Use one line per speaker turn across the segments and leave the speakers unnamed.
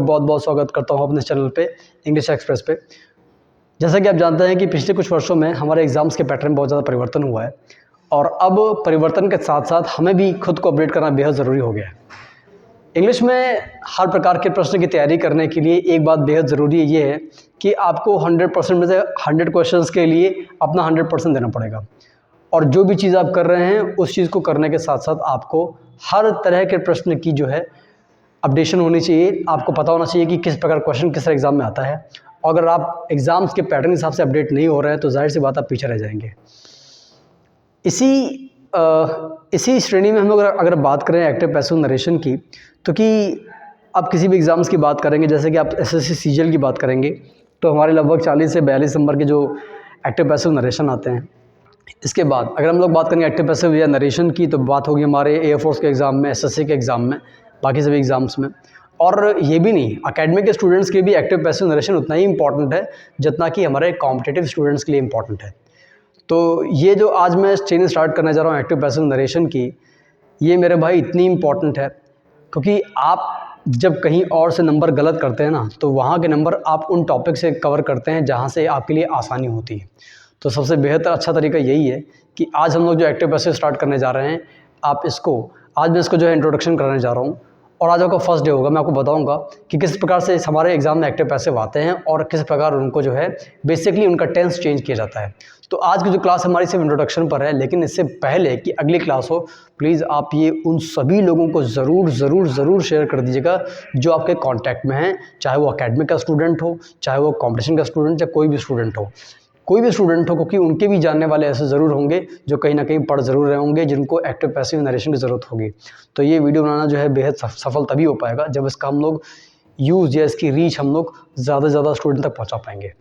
बहुत बहुत स्वागत करता हूँ अपने चैनल पे इंग्लिश एक्सप्रेस पे। जैसा कि आप जानते हैं कि पिछले कुछ वर्षों में हमारे एग्ज़ाम्स के पैटर्न में बहुत ज़्यादा परिवर्तन हुआ है और अब परिवर्तन के साथ साथ हमें भी खुद को अपडेट करना बेहद ज़रूरी हो गया है। इंग्लिश में हर प्रकार के प्रश्न की तैयारी करने के लिए एक बात बेहद ज़रूरी ये है कि आपको 100% में से 100 क्वेश्चंस के लिए अपना 100% देना पड़ेगा और जो भी चीज़ आप कर रहे हैं उस चीज़ को करने के साथ साथ आपको हर तरह के प्रश्न की जो है अपडेशन होनी चाहिए। आपको पता होना चाहिए कि किस प्रकार क्वेश्चन किस एग्ज़ाम में आता है। अगर आप एग्ज़ाम्स के पैटर्न के हिसाब से अपडेट नहीं हो रहे हैं तो जाहिर सी बात आप पीछे रह जाएंगे। इसी श्रेणी में हम लोग अगर बात करें एक्टिव पैसिव नरेशन की, तो कि आप किसी भी एग्ज़ाम्स की बात करेंगे, जैसे कि आप एसएससी सीजीएल की बात करेंगे तो हमारे लगभग 40 से 42 नंबर के जो एक्टिव पैसिव नरेशन आते हैं। इसके बाद अगर हम लोग बात करेंगे एक्टिव पैसिव या नरेशन की, तो बात होगी हमारे एयरफोर्स के एग्ज़ाम में, एसएससी के एग्ज़ाम में, बाकी सभी एग्ज़ाम्स में। और ये भी नहीं, एकेडमिक के स्टूडेंट्स के भी एक्टिव पैसिव नरेशन उतना ही इंपॉर्टेंट है जितना कि हमारे कॉम्पिटिटिव स्टूडेंट्स के लिए इंपॉर्टेंट है। तो ये जो आज मैं ट्रेनिंग स्टार्ट करने जा रहा हूँ एक्टिव पैसिव नरेशन की, ये मेरे भाई इतनी इंपॉर्टेंट है क्योंकि आप जब कहीं और से नंबर गलत करते हैं ना, तो वहाँ के नंबर आप उन टॉपिक से कवर करते हैं जहाँ से आपके लिए आसानी होती है। तो सबसे बेहतर अच्छा तरीका यही है कि आज हम लोग जो एक्टिव पैसिव स्टार्ट करने जा रहे हैं, आज मैं इसको जो है इंट्रोडक्शन कराने जा रहा हूँ और आज आपका फर्स्ट डे होगा। मैं आपको बताऊंगा कि किस प्रकार से हमारे एग्ज़ाम में एक्टिव पैसिव आते हैं और किस प्रकार उनको जो है बेसिकली उनका टेंस चेंज किया जाता है। तो आज की जो क्लास हमारी सिर्फ इंट्रोडक्शन पर है, लेकिन इससे पहले कि अगली क्लास हो, प्लीज़ आप ये उन सभी लोगों को ज़रूर शेयर कर दीजिएगा जो आपके कॉन्टैक्ट में हैं, चाहे वो एकेडमिक का स्टूडेंट हो, चाहे वो कॉम्पिटिशन का स्टूडेंट, या कोई भी स्टूडेंट हो, क्योंकि उनके भी जानने वाले ऐसे ज़रूर होंगे जो कहीं ना कहीं पढ़ ज़रूर रहे होंगे, जिनको एक्टिव पैसिव नरेशन की ज़रूरत होगी। तो ये वीडियो बनाना जो है बेहद सफल तभी हो पाएगा जब इसका हम लोग यूज़ या इसकी रीच हम लोग ज़्यादा से ज़्यादा स्टूडेंट तक पहुंचा पाएंगे।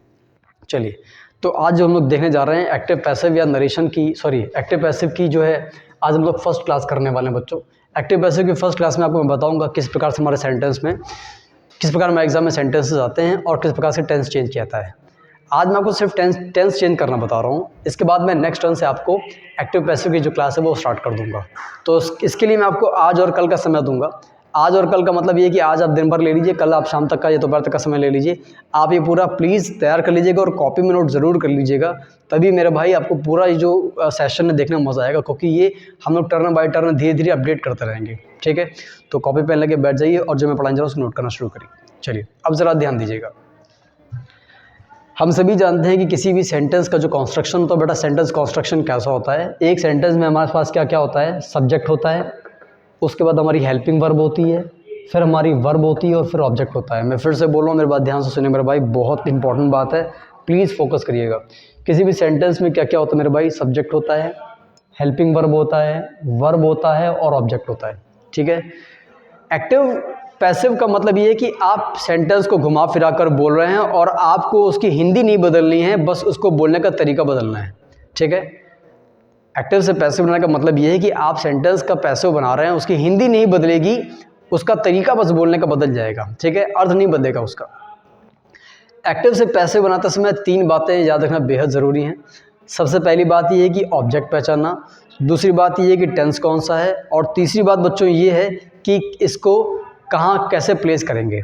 चलिए, तो आज जो हम लोग देखने जा रहे हैं एक्टिव पैसिव या नरेशन की, एक्टिव पैसिव की जो है आज हम लोग फर्स्ट क्लास करने वाले हैं बच्चों। एक्टिव पैसिव की फर्स्ट क्लास में आपको मैं बताऊँगा किस प्रकार से हमारे सेंटेंस में, किस प्रकार हमारे एग्जाम में सेंटेंसेस आते हैं और किस प्रकार से टेंस चेंज किया जाता है। आज मैं आपको सिर्फ टेंस चेंज करना बता रहा हूँ। इसके बाद मैं नेक्स्ट टर्न से आपको एक्टिव पैसिव की जो क्लास है वो स्टार्ट कर दूंगा। तो इसके लिए मैं आपको आज और कल का समय दूंगा। आज और कल का मतलब ये कि आज आप दिन भर ले लीजिए, कल आप शाम तक का या दोपहर तक का समय ले लीजिए। आप ये पूरा प्लीज़ तैयार कर लीजिएगा और कॉपी में नोट ज़रूर कर लीजिएगा, तभी मेरे भाई आपको पूरा ये जो सेशन में देखने में मज़ा आएगा, क्योंकि ये हम लोग टर्न बाय टर्न धीरे धीरे अपडेट करते रहेंगे। ठीक है, तो कॉपी पेन लेके बैठ जाइए और जो मैं पढ़ाने जा रहा हूँ उसको नोट करना शुरू करिए। चलिए, अब ज़रा ध्यान दीजिएगा। हम सभी जानते हैं कि किसी भी सेंटेंस का जो कंस्ट्रक्शन होता है, बेटा सेंटेंस कंस्ट्रक्शन कैसा होता है। एक सेंटेंस में हमारे पास क्या क्या होता है, सब्जेक्ट होता है, उसके बाद हमारी हेल्पिंग वर्ब होती है, फिर हमारी वर्ब होती है और फिर ऑब्जेक्ट होता है। मैं फिर से बोल रहा हूँ, मेरे बात ध्यान से सुनिए मेरे भाई, बहुत इंपॉर्टेंट बात है, प्लीज़ फोकस करिएगा। किसी भी सेंटेंस में क्या क्या होता है मेरे भाई, सब्जेक्ट होता है, हेल्पिंग वर्ब होता है, वर्ब होता है और ऑब्जेक्ट होता है। ठीक है, एक्टिव पैसिव का मतलब ये है कि आप सेंटेंस को घुमा फिरा कर बोल रहे हैं और आपको उसकी हिंदी नहीं बदलनी है, बस उसको बोलने का तरीका बदलना है। ठीक है, एक्टिव से पैसिव बनाने का मतलब ये है कि आप सेंटेंस का पैसिव बना रहे हैं, उसकी हिंदी नहीं बदलेगी, उसका तरीका बस बोलने का बदल जाएगा। ठीक है, अर्थ नहीं बदलेगा उसका। एक्टिव से पैसिव बनाते समय 3 बातें याद रखना बेहद ज़रूरी हैं। सबसे पहली बात ये है कि ऑब्जेक्ट पहचानना, दूसरी बात ये है कि टेंस कौन सा है, और तीसरी बात बच्चों ये है कि इसको कहाँ कैसे प्लेस करेंगे।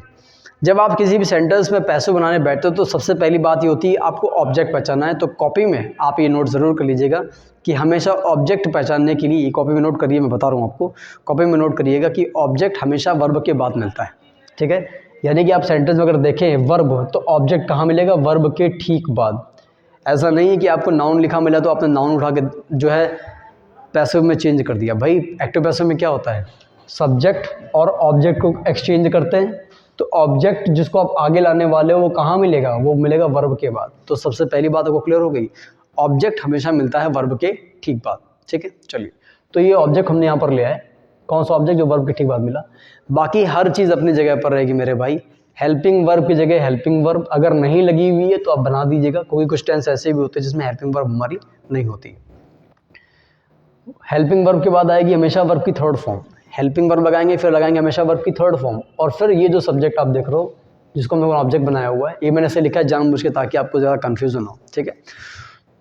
जब आप किसी भी सेंटेंस में पैसिव बनाने बैठते हो तो सबसे पहली बात ये होती है आपको ऑब्जेक्ट पहचानना है। तो कॉपी में आप ये नोट ज़रूर कर लीजिएगा कि हमेशा ऑब्जेक्ट पहचानने के लिए, कॉपी में नोट करिए, मैं बता रहा हूँ आपको, कॉपी में नोट करिएगा कि ऑब्जेक्ट हमेशा वर्ब के बाद मिलता है। ठीक है, यानी कि आप सेंटेंस में अगर देखें वर्ब, तो ऑब्जेक्ट कहाँ मिलेगा, वर्ब के ठीक बाद। ऐसा नहीं है कि आपको नाउन लिखा मिला तो आपने नाउन उठा के जो है पैसिव में चेंज कर दिया। भाई एक्टिव पैसिव में क्या होता है, सब्जेक्ट और ऑब्जेक्ट को एक्सचेंज करते हैं, तो ऑब्जेक्ट जिसको आप आगे लाने वाले हो वो कहाँ मिलेगा, वो मिलेगा वर्ब के बाद। तो सबसे पहली बात आपको क्लियर हो गई, ऑब्जेक्ट हमेशा मिलता है वर्ब के ठीक बाद। ठीक है, चलिए, तो ये ऑब्जेक्ट हमने यहाँ पर लिया है, कौन सा ऑब्जेक्ट, जो वर्ब के ठीक बाद मिला। बाकी हर चीज़ अपनी जगह पर रहेगी मेरे भाई। हेल्पिंग वर्ब की जगह हेल्पिंग वर्ब अगर नहीं लगी हुई है तो आप बना दीजिएगा, क्योंकि कुछ टेंस ऐसे भी होते हैं जिसमें हेल्पिंग वर्ब हमारी नहीं होती। हेल्पिंग वर्ब के बाद आएगी हमेशा वर्ब की थर्ड फॉर्म। हेल्पिंग वर्ब लगाएंगे, फिर लगाएंगे हमेशा वर्ब की थर्ड फॉर्म, और फिर ये जो सब्जेक्ट आप देख रहे हो जिसको मैंने ऑब्जेक्ट बनाया हुआ है, ये मैंने ऐसे लिखा है जानबूझ के ताकि आपको ज़्यादा कन्फ्यूजन हो। ठीक है,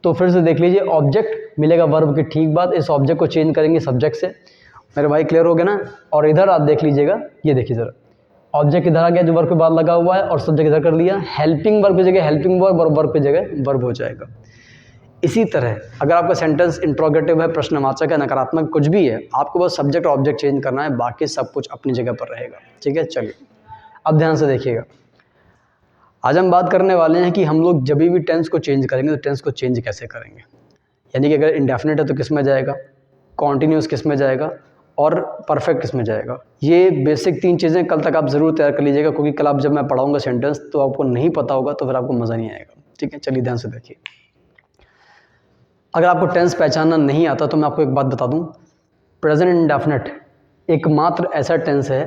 तो फिर से देख लीजिए, ऑब्जेक्ट मिलेगा वर्ब के ठीक बाद, इस ऑब्जेक्ट को चेंज करेंगे सब्जेक्ट से। मेरे भाई क्लियर हो गया ना। और इधर आप देख लीजिएगा, ये देखिए ज़रा, ऑब्जेक्ट इधर आ गया जो वर्ब के बाद लगा हुआ है और सब्जेक्ट इधर कर लिया, हेल्पिंग वर्ब की जगह हेल्पिंग वर्ब और वर्ब की जगह वर्ब हो जाएगा। इसी तरह अगर आपका सेंटेंस इंट्रोगेटिव है, प्रश्नवाचक है, नकारात्मक कुछ भी है, आपको बस सब्जेक्ट और ऑब्जेक्ट चेंज करना है, बाकी सब कुछ अपनी जगह पर रहेगा। ठीक है, चलिए अब ध्यान से देखिएगा। आज हम बात करने वाले हैं कि हम लोग जब भी टेंस को चेंज करेंगे तो टेंस को चेंज कैसे करेंगे। यानी कि अगर इंडेफिनिट है तो किस में जाएगा, कॉन्टिन्यूस किस में जाएगा और परफेक्ट किस में जाएगा। ये बेसिक 3 चीज़ें कल तक आप ज़रूर तैयार कर लीजिएगा, क्योंकि कल आप जब मैं पढ़ाऊंगा सेंटेंस तो आपको नहीं पता होगा तो फिर आपको मज़ा नहीं आएगा। ठीक है, चलिए ध्यान से देखिए। अगर आपको टेंस पहचानना नहीं आता तो मैं आपको एक बात बता दूं, प्रेजेंट इंडेफिनिट एकमात्र ऐसा टेंस है,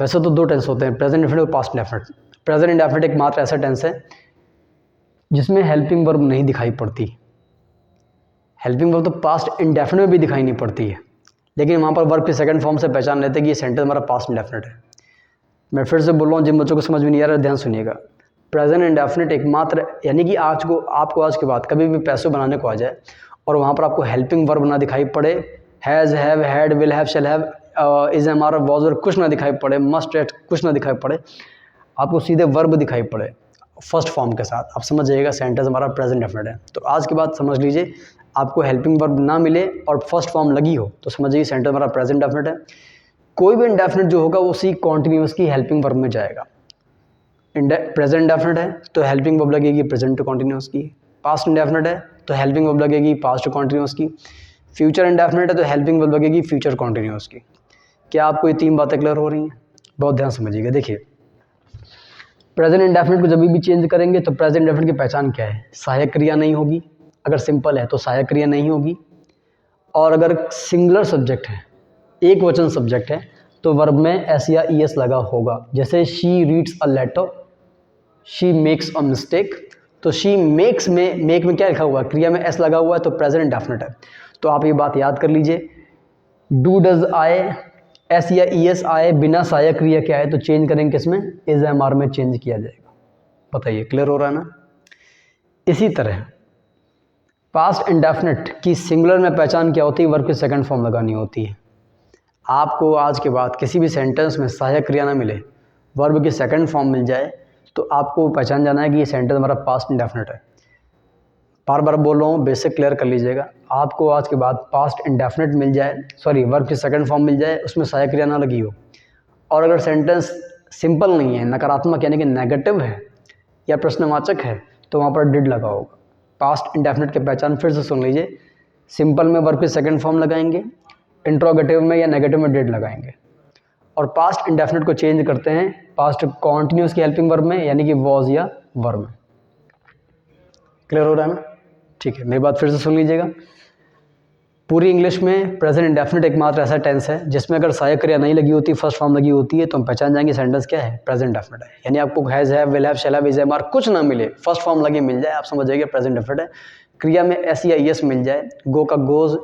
वैसे तो 2 टेंस होते हैं, प्रेजेंट इंडेफिनिट और पास्ट इंडेफिनिट। प्रेजेंट इंडेफिनिट एकमात्र ऐसा टेंस है जिसमें हेल्पिंग वर्ब नहीं दिखाई पड़ती। हेल्पिंग वर्ब तो पास्ट इंडेफिनिट में भी दिखाई नहीं पड़ती है, लेकिन वहाँ पर वर्ब की सेकंड फॉर्म से पहचान लेते हैं कि ये सेंटेंस हमारा पास्ट इंडेफिनिट है। मैं फिर से बोल रहा हूँ, जिन बच्चों को समझ में नहीं आ रहा ध्यान सुनिएगा। प्रेजेंट इंडेफिनिट एकमात्र, यानी कि आपको आज के बाद कभी भी पैसे बनाने को आ जाए और वहाँ पर आपको हेल्पिंग वर्ब ना दिखाई पड़े, has, have, had, will have, shall have, is, am, are, was और कुछ ना दिखाई पड़े, मस्ट, एट कुछ ना दिखाई पड़े, आपको सीधे वर्ब दिखाई पड़े फर्स्ट फॉर्म के साथ, आप समझ जाइएगा सेंटेंस हमारा प्रेजेंट इंडेफिनिट है। तो आज के बाद समझ लीजिए, आपको हेल्पिंग वर्ब ना मिले और फर्स्ट फॉर्म लगी हो तो समझिए सेंटेंस हमारा प्रेजेंट इंडेफिनिट है। कोई भी इंडेफिनिट जो होगा वो उसी कॉन्टिन्यूस की हेल्पिंग वर्ब में जाएगा। प्रेजेंट इंडेफिनिट है तो हेल्पिंग वर्ब लगेगी प्रेजेंट कॉन्टिन्यूस की, पास्ट इंडेफिनिट है तो हेल्पिंग वर्ब लगेगी पास्ट कॉन्टिन्यूस की, फ्यूचर इंडेफिनिट है तो हेल्पिंग वर्ब लगेगी फ्यूचर कॉन्टिन्यूस की। क्या आपको ये 3 बातें क्लियर हो रही हैं? बहुत ध्यान समझिएगा। देखिए, प्रेजेंट इंडेफिनिट को जब भी चेंज करेंगे तो प्रेजेंट इंडेफिनिट की पहचान क्या है? सहायक क्रिया नहीं होगी, अगर सिंपल है तो सहायक क्रिया नहीं होगी, और अगर सिंगुलर सब्जेक्ट है, एक वचन सब्जेक्ट है, तो वर्ब में एस या ई एस लगा होगा। जैसे she reads a letter, she makes a mistake, तो शी मेक्स में मेक में क्या लिखा हुआ है? क्रिया में एस लगा हुआ है, तो प्रेजेंट इंडेफिनिट है। तो आप ये बात याद कर लीजिए, डू, डज आए, एस या ई एस आए बिना सहायक क्रिया के आए तो चेंज करेंगे किसमें? इज, एम, आर में चेंज किया जाएगा। बताइए क्लियर हो रहा है ना? इसी तरह पास्ट इंडेफिनिट की सिंगुलर में पहचान क्या होती है? वर्ब की सेकंड फॉर्म लगानी होती है। आपको आज के बाद किसी भी सेंटेंस में सहायक क्रिया ना मिले, वर्ब की सेकंड फॉर्म मिल जाए, तो आपको पहचान जाना है कि ये सेंटेंस हमारा पास्ट इंडेफिनिट है। बार बार बोल रहा हूँ, बेसिक क्लियर कर लीजिएगा। आपको आज के बाद पास्ट इंडेफिनिट मिल जाए, सॉरी वर्ब की सेकंड फॉर्म मिल जाए, उसमें सहायक क्रिया ना लगी हो, और अगर सेंटेंस सिंपल नहीं है, नकारात्मक यानी कि नेगेटिव है या प्रश्नवाचक है, तो वहाँ पर डिड लगा होगा। पास्ट इंडेफिनिट की पहचान फिर से सुन लीजिए, सिंपल में वर्ब की सेकंड फॉर्म लगाएंगे, इंट्रोगेटिव में या नेगेटिव में डिड लगाएंगे, और पास्ट इंडेफिनिट को चेंज करते हैं पास्ट कॉन्टिन्यूस की हेल्पिंग वर्ब में, यानी कि वॉज या वर में। क्लियर हो रहा है ना? ठीक है, मेरी बात फिर से सुन लीजिएगा। पूरी इंग्लिश में प्रेजेंट इंडेफिनिट एकमात्र ऐसा टेंस है जिसमें अगर सहायक क्रिया नहीं लगी होती, फर्स्ट फॉर्म लगी होती है, तो हम पहचान जाएंगे सेंटेंस क्या है? प्रेजेंट इंडेफिनिट है। यानी आपको has, have, will have, shall have, is, am, are कुछ ना मिले, फर्स्ट फॉर्म लगे मिल जाए, आप समझ जाइए प्रेजेंट इंडेफिनिट है। क्रिया में एस या एस मिल जाए, गो का गोज,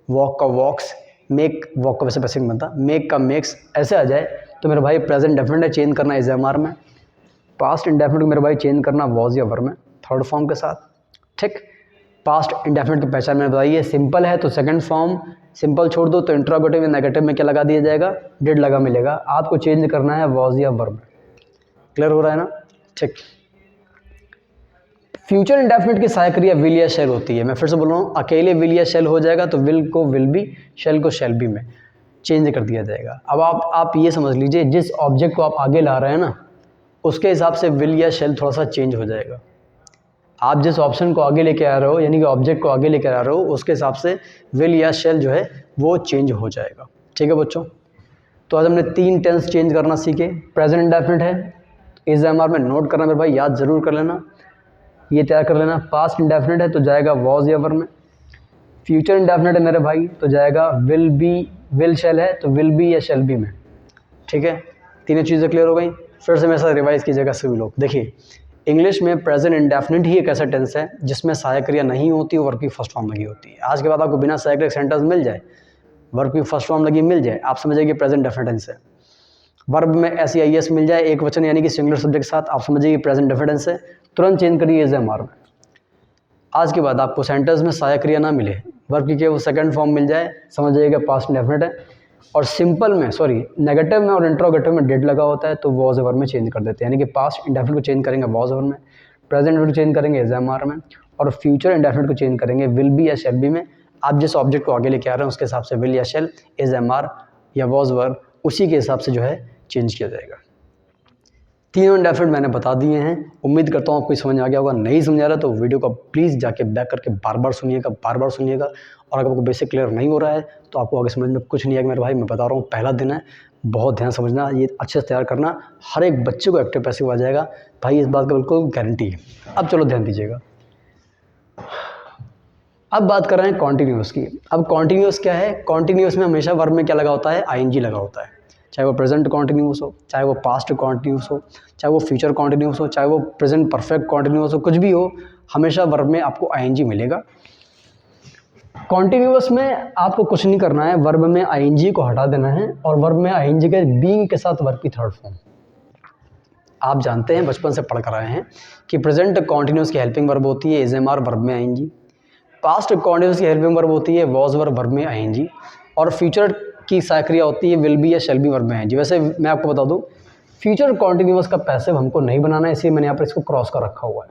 वॉक का वॉक्स, मेक, वॉक का वैसे पैसिव नहीं बनता, मेक का मेक्स, ऐसे आ जाए तो मेरे भाई प्रेजेंट इंडेफिनिट है, चेंज करना इज, एम, आर में। पास्ट इंडेफिनिट मेरे भाई चेंज करना वॉज या वर में, थर्ड फॉर्म के साथ। ठीक, पास्ट इंडेफिनिट की पहचान मैंने बताई है, सिंपल है तो सेकंड फॉर्म, सिंपल छोड़ दो तो इंट्रोगेटिव या नेगेटिव में क्या लगा दिया जाएगा? डिड लगा मिलेगा। आपको चेंज करना है वॉज या वर में। क्लियर हो रहा है ना? ठीक। फ्यूचर इंडेफिनिट की सहायक क्रिया विल या शैल होती है। मैं फिर से बोल रहा हूँ, अकेले विल या शैल हो जाएगा तो विल को विल बी, शैल को शैल बी में चेंज कर दिया जाएगा। अब आप ये समझ लीजिए, जिस ऑब्जेक्ट को आप आगे ला रहे हैं ना, उसके हिसाब से विल या शैल थोड़ा सा चेंज हो जाएगा। आप जिस ऑप्शन को आगे लेके आ रहे हो, यानी कि ऑब्जेक्ट को आगे लेके आ रहे हो, उसके हिसाब से विल या शैल जो है वो चेंज हो जाएगा। ठीक है बच्चों, तो आज हमने 3 टेंस चेंज करना सीखे। प्रेजेंट इंडेफिनिट है, इज, एम, आर में नोट करना मेरे भाई, याद जरूर कर लेना, ये तैयार कर लेना। पास्ट इंडेफिनिट है तो जाएगा वॉज या वर में। फ्यूचर इंडेफिनिट है मेरे भाई तो जाएगा विल बी, विल शैल है तो विल बी या शैल बी में। ठीक है, तीनों चीज़ें क्लियर हो गई। फिर से मेरे साथ रिवाइज कीजिएगा सभी लोग। देखिए, इंग्लिश में प्रेजेंट इंडेफिनिट ही एक ऐसा टेंस है जिसमें सहायक क्रिया नहीं होती, वर्ब की फर्स्ट फॉर्म लगी होती है। आज के बाद आपको बिना सहायक क्रिया सेंटेंस मिल जाए, वर्ब की फर्स्ट फॉर्म लगी मिल जाए, आप समझिए कि प्रेजेंट इंडेफिनिट टेंस है। वर्ब में एस या एस मिल जाए एक वचन यानी कि सिंगुलर सब्जेक्ट के साथ, आप समझिए कि प्रेजेंट इंडेफिनिट टेंस है, तुरंत चेंज करिए इज, एम, आर में। आज के बाद आपको सेंटेंस में सहायक क्रिया ना मिले, वर्ब की केवल सेकंड फॉर्म मिल जाए, समझ जाइएगा पास्ट इंडेफिनिट है। और सिंपल में नेगेटिव में और इंट्रोगेटिव में डिड लगा होता है तो वॉज एवर में चेंज कर देते हैं, यानी कि पास्ट इंडेफिनिट को चेंज करेंगे वॉज एवर में, प्रेजेंट को चेंज करेंगे इज एम आर में, और फ्यूचर इंडेफिनिट को चेंज करेंगे विल बी या शैल बी में। आप जिस ऑब्जेक्ट को आगे लेके आ रहे हैं उसके हिसाब से विल या शैल, इज एम आर या वॉज एवर, उसी के हिसाब से जो है चेंज किया जाएगा। तीनों इंडेफिनिट मैंने बता दिए हैं। उम्मीद करता हूँ आपको समझ में आ गया होगा। नहीं समझ आ रहा तो वीडियो को प्लीज़ जाके बैक करके बार बार सुनिएगा। और अगर आपको बेसिक क्लियर नहीं हो रहा है तो आपको आगे समझ में कुछ नहीं आएगा मेरे भाई। मैं बता रहा हूँ पहला दिन है, बहुत ध्यान समझना, ये अच्छे से तैयार करना, हर एक बच्चे को एक्टिव पैसिव आ जाएगा भाई, इस बात का बिल्कुल गारंटी है। अब चलो ध्यान दीजिएगा। अब बात कर रहे हैं कॉन्टिन्यूस की। अब कॉन्टिन्यूस क्या है? कॉन्टिन्यूस में हमेशा वर्ब में क्या लगा होता है? आईएनजी लगा होता है, चाहे वो प्रेजेंट कॉन्टिन्यूस हो, चाहे वो पास्ट कॉन्टिन्यूस हो, चाहे वो फ्यूचर कॉन्टिन्यूस हो, चाहे वो प्रेजेंट परफेक्ट कॉन्टिन्यूस हो, कुछ भी हो, हमेशा वर्ब में आपको आईएनजी मिलेगा। कॉन्टिन्यूस में आपको कुछ नहीं करना है, वर्ब में आईएनजी को हटा देना है और वर्ब में आईएनजी के बीइंग के साथ वर्ब की थर्ड फॉर्म। आप जानते हैं, बचपन से पढ़ कर आए हैं कि प्रेजेंट कॉन्टिन्यूस की हेल्पिंग वर्ब होती है इज एम आर, वर्ब में आईएनजी। पास्ट कॉन्टिन्यूस की हेल्पिंग वर्ब होती है वॉज वर्ब में आईएनजी। और फ्यूचर की साक्रिया होती है विल बी या शैल बी वर्ब में आईएनजी। वैसे मैं आपको बता दूं, फ्यूचर कॉन्टिन्यूस का पैसिव हमको नहीं बनाना है, इसलिए मैंने यहाँ पर इसको क्रॉस कर रखा हुआ है,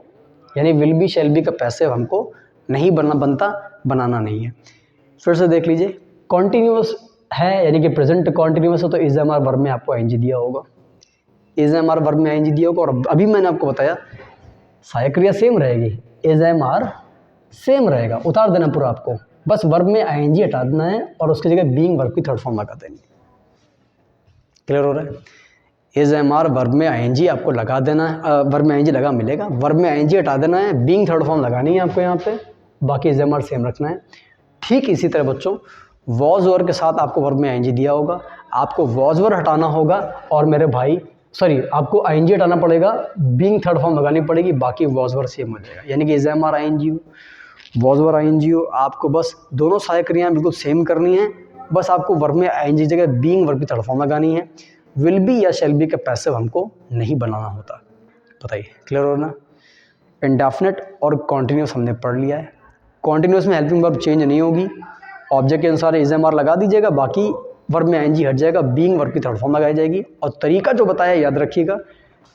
यानी विल बी शैल बी का पैसिव हमको नहीं बनाना नहीं है। फिर से देख लीजिए, कॉन्टिन्यूस है यानी कि प्रेजेंट कॉन्टिन्यूस है तो इज एम आर वर्ब में आपको आईएनजी दिया होगा, इज एम आर वर्ब में आईएनजी दिया होगा। और अभी मैंने आपको बताया सहायक क्रिया सेम रहेगी, इज एम आर सेम रहेगा, उतार देना पूरा आपको, बस वर्ब में आईएनजी हटा देना है और उसकी जगह बीइंग वर्ब की थर्ड फॉर्म लगा देनी। क्लियर हो रहा है? इज एम आर वर्ब में आईएनजी आपको लगा देना है, वर्ब में आईएनजी लगा मिलेगा, वर्ब में आईएनजी हटा देना है, बीइंग थर्ड फॉर्म लगानी है आपको यहाँ पे, बाकी इज एम आर सेम रखना है। ठीक इसी तरह बच्चों, वॉज ओवर के साथ आपको वर्ब में आईएनजी दिया होगा, आपको वॉज ओवर हटाना होगा और मेरे भाई आपको आईएनजी हटाना पड़ेगा, बीइंग थर्ड फॉर्म लगानी पड़ेगी, बाकी वॉज ओवर सेम हो जाएगा। यानी कि इज एम आर आईएनजी हो, वॉज ओवर आईएनजी हो, आपको बस दोनों सहायक क्रियाएं बिल्कुल सेम करनी है, बस आपको वर्ब में आईएनजी जगह बीइंग वर्ब की थर्ड फॉर्म लगानी है। विल बी या शैल बी का पैसिव हमको नहीं बनाना होता। बताइए क्लियर हो ना? इंडेफिनिट और कॉन्टिन्यूस हमने पढ़ लिया है। कॉन्टिन्यूस में हेल्पिंग वर्ब चेंज नहीं होगी, ऑब्जेक्ट के अनुसार इज एम आर लगा दीजिएगा, बाकी वर्ब में आईएनजी हट जाएगा, बीइंग वर्ब की थर्ड फॉर्म लगाई जाएगी। और तरीका जो बताया याद रखिएगा,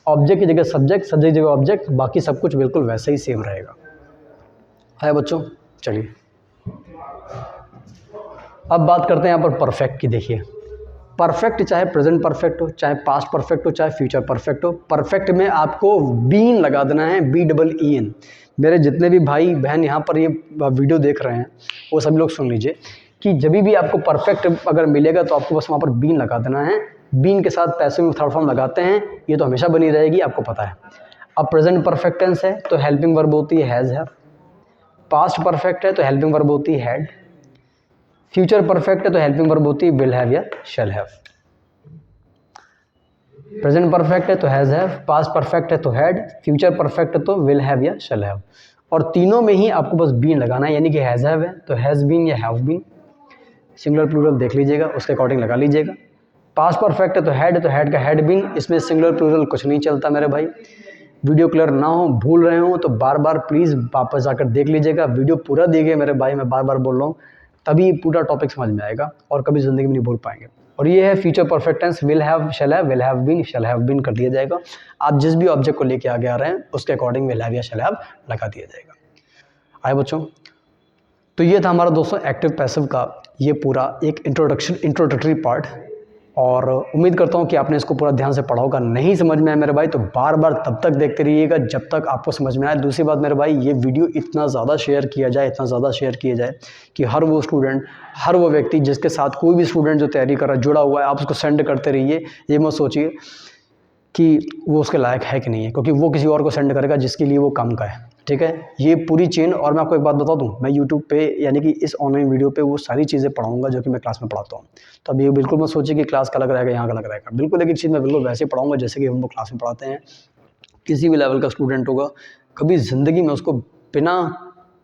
ऑब्जेक्ट की जगह सब्जेक्ट, सब्जेक्ट की जगह ऑब्जेक्ट, बाकी सब कुछ बिल्कुल वैसे ही सेम रहेगा। है बच्चों? चलिए अब बात करते हैं यहाँ पर परफेक्ट की। देखिए परफेक्ट चाहे प्रेजेंट परफेक्ट हो, चाहे पास्ट परफेक्ट हो, चाहे फ्यूचर परफेक्ट हो, परफेक्ट में आपको बीन लगा देना है, BEEN। मेरे जितने भी भाई बहन यहाँ पर ये वीडियो देख रहे हैं वो सभी लोग सुन लीजिए कि जब भी आपको परफेक्ट अगर मिलेगा तो आपको बस वहाँ पर बीन लगा देना है। बीन के साथ पैसिव में थर्ड फॉर्म लगाते हैं, ये तो हमेशा बनी रहेगी, आपको पता है। अब प्रेजेंट परफेक्ट टेंस है तो हेल्पिंग वर्ब होती है हैज़ हैव, पास्ट परफेक्ट है तो हेल्पिंग वर्ब होती है हैड, फ्यूचर परफेक्ट है तो हेल्पिंग वर्ब होती है विल हैव या शैल हैव। प्रेजेंट परफेक्ट है तो हैज़ हैव, पास्ट परफेक्ट है तो हैड, फ्यूचर परफेक्ट है तो विल हैव या शैल हैव। और तीनों में ही आपको बस बीन लगाना है, यानी कि हैज़ हैव है तो हैज़ बीन या हैव बीन, सिंगुलर प्लूरल देख लीजिएगा, उसके अकॉर्डिंग लगा लीजिएगा। पास्ट परफेक्ट है तो हैड का हैड बीन, इसमें सिंगुलर प्लूरल कुछ नहीं चलता मेरे भाई। वीडियो क्लियर ना हो, भूल रहे हो तो बार बार प्लीज़ वापस जाकर देख लीजिएगा, वीडियो पूरा देखिए मेरे भाई, मैं बार बार बोल रहा हूँ, तभी पूरा टॉपिक समझ में आएगा और कभी ज़िंदगी में नहीं भूल पाएंगे। और ये है future perfect tense, will have been, shall have been कर दिया जाएगा। आप जिस भी ऑब्जेक्ट को लेके आगे आ रहे हैं उसके अकॉर्डिंग विल हैव या शैल हैव लगा दिया जाएगा। आए बच्चों, तो ये था हमारा दोस्तों एक्टिव पैसिव का ये पूरा एक इंट्रोडक्टरी पार्ट, और उम्मीद करता हूँ कि आपने इसको पूरा ध्यान से पढ़ा होगा। नहीं समझ में आया मेरे भाई तो बार बार तब तक देखते रहिएगा जब तक आपको समझ में आए। दूसरी बात मेरे भाई, ये वीडियो इतना ज़्यादा शेयर किया जाए कि हर वो स्टूडेंट, हर वो व्यक्ति जिसके साथ कोई भी स्टूडेंट जो तैयारी कर रहा है जुड़ा हुआ है, आप उसको सेंड करते रहिए। ये मत सोचिए कि वो उसके लायक है कि नहीं है, क्योंकि वो किसी और को सेंड करेगा जिसके लिए वो काम का है। ठीक है, ये पूरी चेन। और मैं आपको एक बात बता दूं, मैं YouTube पे यानी कि इस ऑनलाइन वीडियो पे वो सारी चीज़ें पढ़ाऊंगा जो कि मैं क्लास में पढ़ाता हूँ। तो अब ये बिल्कुल मत सोचिए कि क्लास का अलग रहेगा, यहाँ का अलग रहेगा, बिल्कुल एक एक चीज़ मैं बिल्कुल वैसे पढ़ाऊँगा जैसे कि हम लोग क्लास में पढ़ाते हैं। किसी भी लेवल का स्टूडेंट होगा, कभी ज़िंदगी में उसको बिना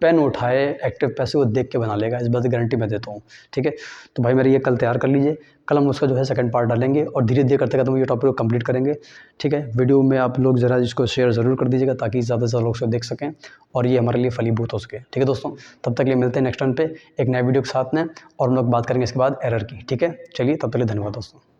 पेन उठाए एक्टिव पैसिव को देख के बना लेगा, इस बात की गारंटी मैं देता हूँ। ठीक है, तो भाई मेरे ये कल तैयार कर लीजिए, कल हम उसका जो है सेकंड पार्ट डालेंगे और धीरे धीरे करते करते हम ये टॉपिक को कंप्लीट करेंगे। ठीक है, वीडियो में आप लोग ज़रा इसको शेयर ज़रूर कर दीजिएगा ताकि ज़्यादा से ज़्यादा लोग उसको देख सकें और ये हमारे लिए फलीभूत हो सके। ठीक है दोस्तों, तब तक के लिए मिलते हैं नेक्स्ट टाइम पे एक नए वीडियो के साथ में और हम लोग बात करेंगे इसके बाद एरर की। ठीक है, चलिए तब तक के लिए धन्यवाद दोस्तों।